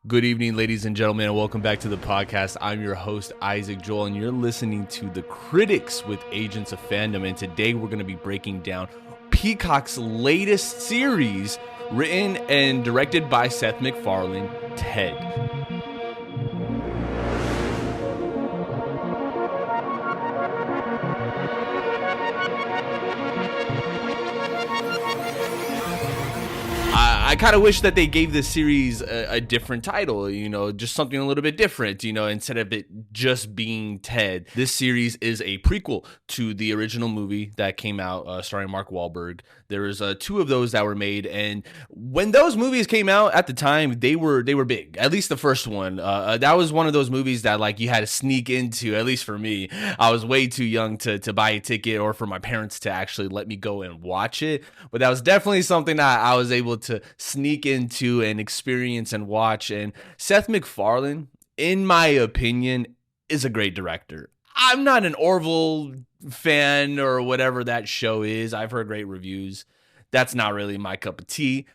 Good evening, ladies and gentlemen, and welcome back to the podcast. I'm your host, Isaac Joel, and you're listening to The Critics with Agents of Fandom. And today we're going to be breaking down Peacock's latest series, written and directed by Seth MacFarlane, Ted. I kind of wish that they gave this series a different title, just something a little bit different, instead of it just being Ted. This series is a prequel to the original movie that came out starring Mark Wahlberg. There was two of those that were made, and when those movies came out at the time, they were big. At least the first one. That was one of those movies that you had to sneak into. At least for me, I was way too young to buy a ticket or for my parents to actually let me go and watch it. But that was definitely something that I was able to sneak into and experience and watch. And Seth MacFarlane, in my opinion, is a great director. I'm not an Orville fan or whatever that show is. I've heard great reviews. That's not really my cup of tea.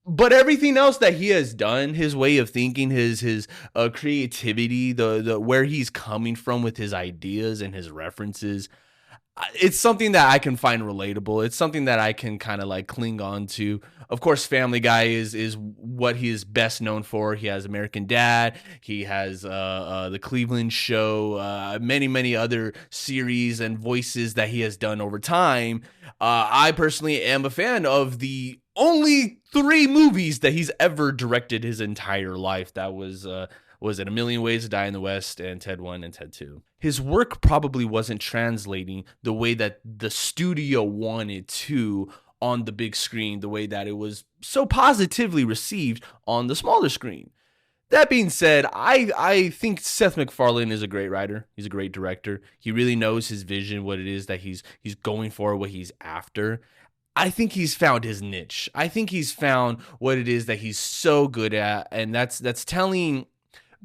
But everything else that he has done, his way of thinking, his creativity, the where he's coming from with his ideas and his references, it's something that I can find relatable. It's something that I can kind of cling on to. Of course, Family Guy is what he is best known for. He has American Dad. He has the Cleveland Show, many other series and voices that he has done over time. I personally am a fan of the only 3 movies that he's ever directed his entire life. That was it A Million Ways to Die in the West and Ted 1 and Ted 2. His work probably wasn't translating the way that the studio wanted to on the big screen, the way that it was so positively received on the smaller screen. That being said, I think Seth MacFarlane is a great writer. He's a great director. He really knows his vision, what it is that he's going for, what he's after. I think he's found his niche. I think he's found what it is that he's so good at, and that's telling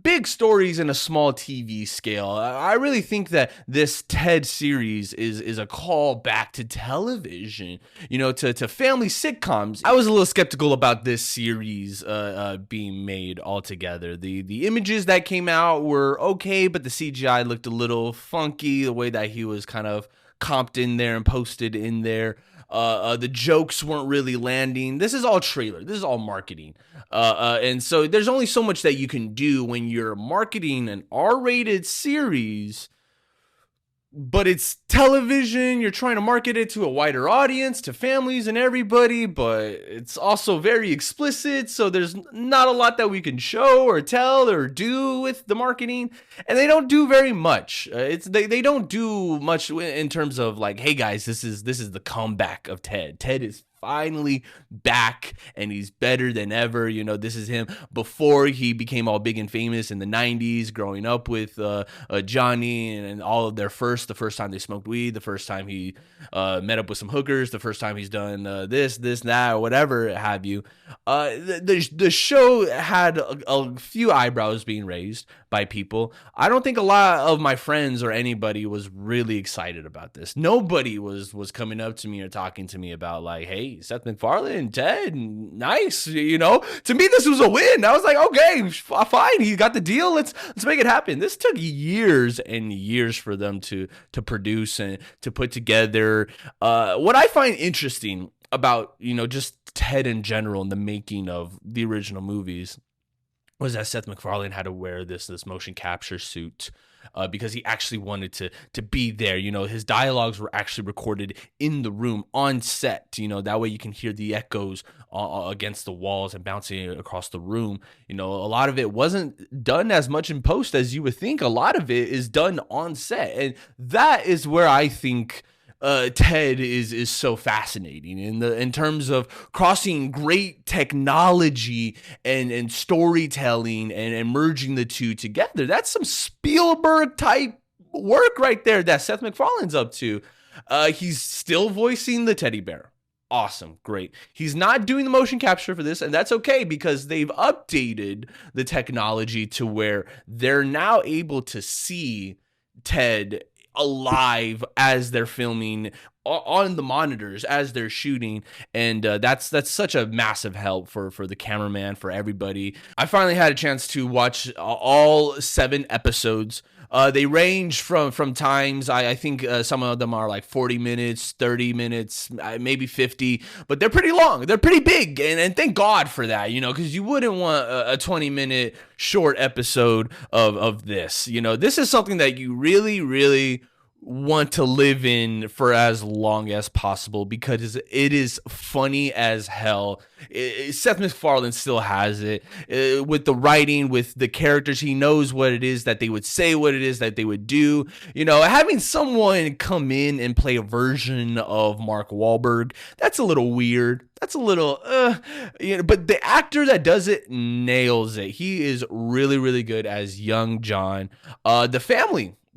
big stories in a small TV scale. I really think that this Ted series is a call back to television, to family sitcoms. I was a little skeptical about this series being made altogether. The images that came out were okay, but the CGI looked a little funky, the way that he was kind of comped in there and posted in there. The jokes weren't really landing. This is all trailer. This is all marketing. And so there's only so much that you can do when you're marketing an R-rated series, but it's television. You're trying to market it to a wider audience, to families and everybody, but it's also very explicit. So there's not a lot that we can show or tell or do with the marketing. And they don't do very much. They don't do much in terms of hey guys, this is the comeback of Ted. Ted is finally back and he's better than ever. This is him before he became all big and famous in the 90s, growing up with Johnny and all of the first time they smoked weed, the first time he met up with some hookers, the first time he's done this, that, or whatever have you. The show had a few eyebrows being raised by people. I don't think a lot of my friends or anybody was really excited about this. Nobody was coming up to me or talking to me about hey, Seth MacFarlane, Ted, nice. To me, this was a win. I was like, okay, fine. He got the deal. Let's make it happen. This took years and years for them to produce and to put together. What I find interesting about, just Ted in general and the making of the original movies was that Seth MacFarlane had to wear this motion capture suit because he actually wanted to be there. His dialogues were actually recorded in the room on set. That way you can hear the echoes against the walls and bouncing across the room. A lot of it wasn't done as much in post as you would think. A lot of it is done on set, and that is where I think Ted is so fascinating in terms of crossing great technology and storytelling and merging the two together. That's some Spielberg type work right there that Seth MacFarlane's up to. He's still voicing the teddy bear. Awesome. Great. He's not doing the motion capture for this, and that's okay because they've updated the technology to where they're now able to see Ted alive as they're filming on the monitors as they're shooting, and that's such a massive help for the cameraman, for everybody. I finally had a chance to watch all 7 episodes. They range from times, I think some of them are like 40 minutes, 30 minutes, maybe 50, but they're pretty long. They're pretty big, and thank God for that, because you wouldn't want a 20-minute short episode of this. This is something that you really, really want to live in for as long as possible, because it is funny as hell. Seth MacFarlane still has it with the writing, with the characters. He knows what it is that they would say, what it is that they would do. Having someone come in and play a version of Mark Wahlberg, that's a little weird. That's a little, but the actor that does it nails it. He is really, really good as young John.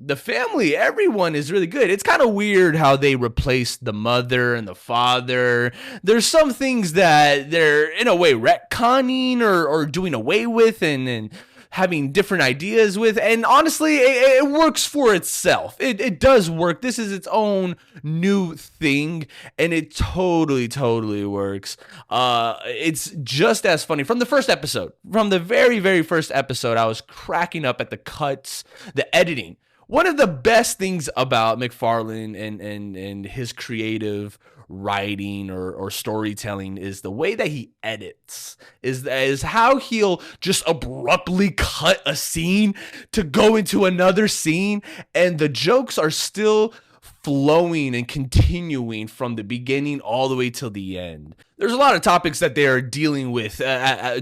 The family, everyone is really good. It's kind of weird how they replaced the mother and the father. There's some things that they're in a way retconning or doing away with and having different ideas with. And honestly, it works for itself. It does work. This is its own new thing, and it totally, totally works. It's just as funny. From the first episode, from the very, very first episode, I was cracking up at the cuts, the editing. One of the best things about Macfarlane and his creative writing or storytelling is the way that he edits, is how he'll just abruptly cut a scene to go into another scene, and the jokes are still flowing and continuing from the beginning all the way till the end. There's a lot of topics that they're dealing with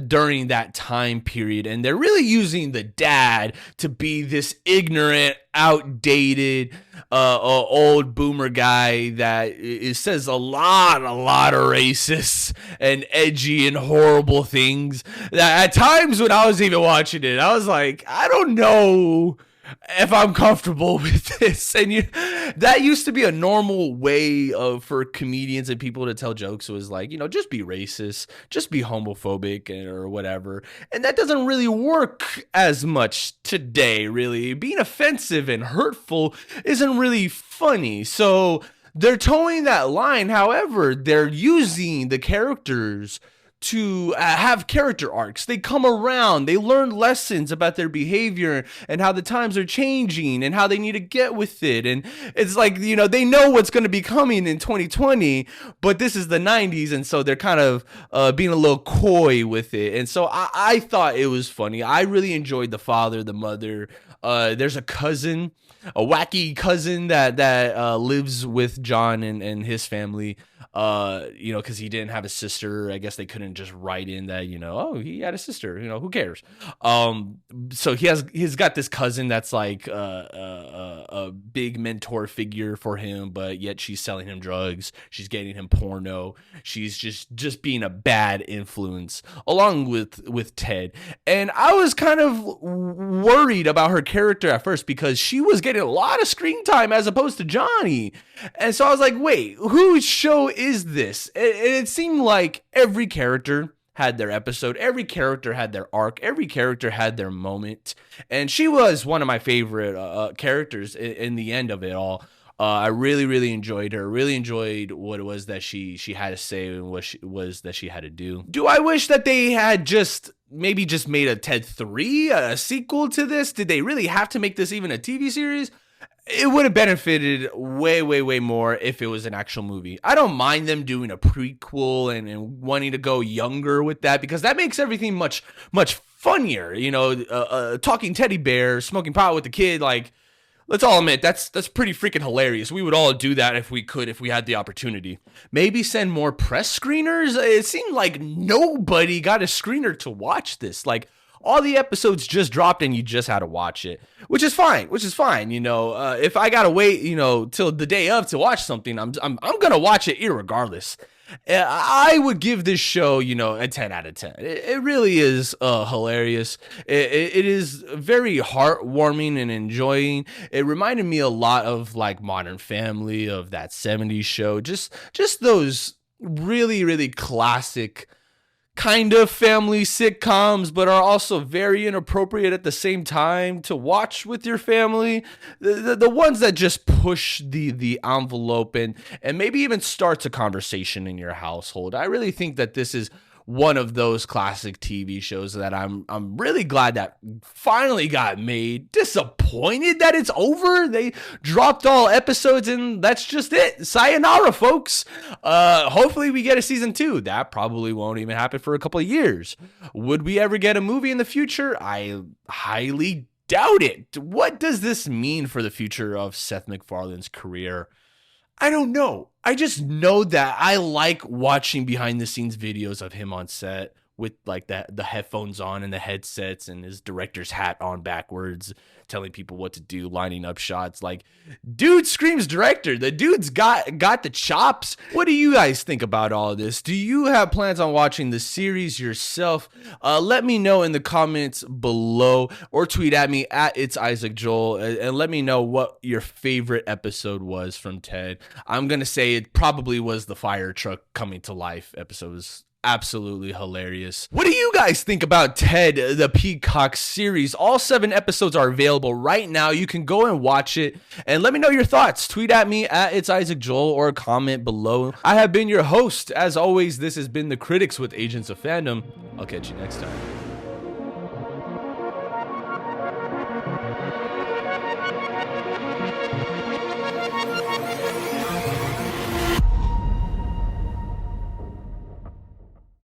during that time period, and they're really using the dad to be this ignorant, outdated, old boomer guy that says a lot of racist and edgy and horrible things. That at times when I was even watching it, I was like, I don't know if I'm comfortable with this. And that used to be a normal way for comedians and people to tell jokes. It was like, just be racist, just be homophobic or whatever. And that doesn't really work as much today, really. Being offensive and hurtful isn't really funny. So they're towing that line. However, they're using the characters to have character arcs. They come around, they learn lessons about their behavior and how the times are changing and how they need to get with it. And it's like, they know what's going to be coming in 2020, but this is the 90s, and so they're kind of being a little coy with it. And so I thought it was funny. I really enjoyed the father, the mother. There's a cousin, a wacky cousin that lives with John and his family. Because he didn't have a sister. I guess they couldn't just write in that, oh, he had a sister. Who cares? So he's got this cousin that's like a big mentor figure for him, but yet she's selling him drugs. She's getting him porno. She's just being a bad influence, along with Ted. And I was kind of worried about her character at first because she was getting a lot of screen time as opposed to Johnny. And so I was like, wait, whose show is this? And it seemed like every character had their episode. Every character had their arc. Every character had their moment. And she was one of my favorite characters in the end of it all. I really, really enjoyed her. Really enjoyed what it was that she had to say and what was that she had to do. Do I wish that they had maybe just made a Ted 3, a sequel to this? Did they really have to make this even a TV series? It would have benefited way, way, way more if it was an actual movie. I don't mind them doing a prequel and wanting to go younger with that, because that makes everything much, much funnier. Talking teddy bear, smoking pot with the kid, like, let's all admit, that's pretty freaking hilarious. We would all do that if we had the opportunity. Maybe send more press screeners. It seemed like nobody got a screener to watch this. Like, all the episodes just dropped and you just had to watch it, which is fine. If I gotta wait, till the day of to watch something, I'm gonna watch it irregardless. I would give this show, a 10 out of 10. It really is hilarious. It is very heartwarming and enjoying. It reminded me a lot of like Modern Family, of that 70s show. Just those really, really classic kind of family sitcoms, but are also very inappropriate at the same time to watch with your family. The ones that just push the envelope and maybe even starts a conversation in your household. I really think that this is one of those classic TV shows that I'm really glad that finally got made. Disappointed that it's over. They dropped all episodes and that's just it. Sayonara, folks. Hopefully we get a season 2. That probably won't even happen for a couple of years. Would we ever get a movie in the future? I highly doubt it. What does this mean for the future of Seth MacFarlane's career? I don't know. I just know that I like watching behind the scenes videos of him on set with like the headphones on and the headsets and his director's hat on backwards, telling people what to do, lining up shots. Like, dude screams director. The dude's got the chops. What do you guys think about all of this? Do you have plans on watching the series yourself? Let me know in the comments below or tweet at me at It's Isaac Joel and let me know what your favorite episode was from Ted. I'm going to say it probably was the fire truck coming to life episode. It was absolutely hilarious. What do you guys think about Ted, the Peacock series? All 7 episodes are available right now. You can go and watch it and let me know your thoughts. Tweet at me at It's Isaac Joel or comment below. I have been your host. As always, this has been The Critics with Agents of Fandom. I'll catch you next time.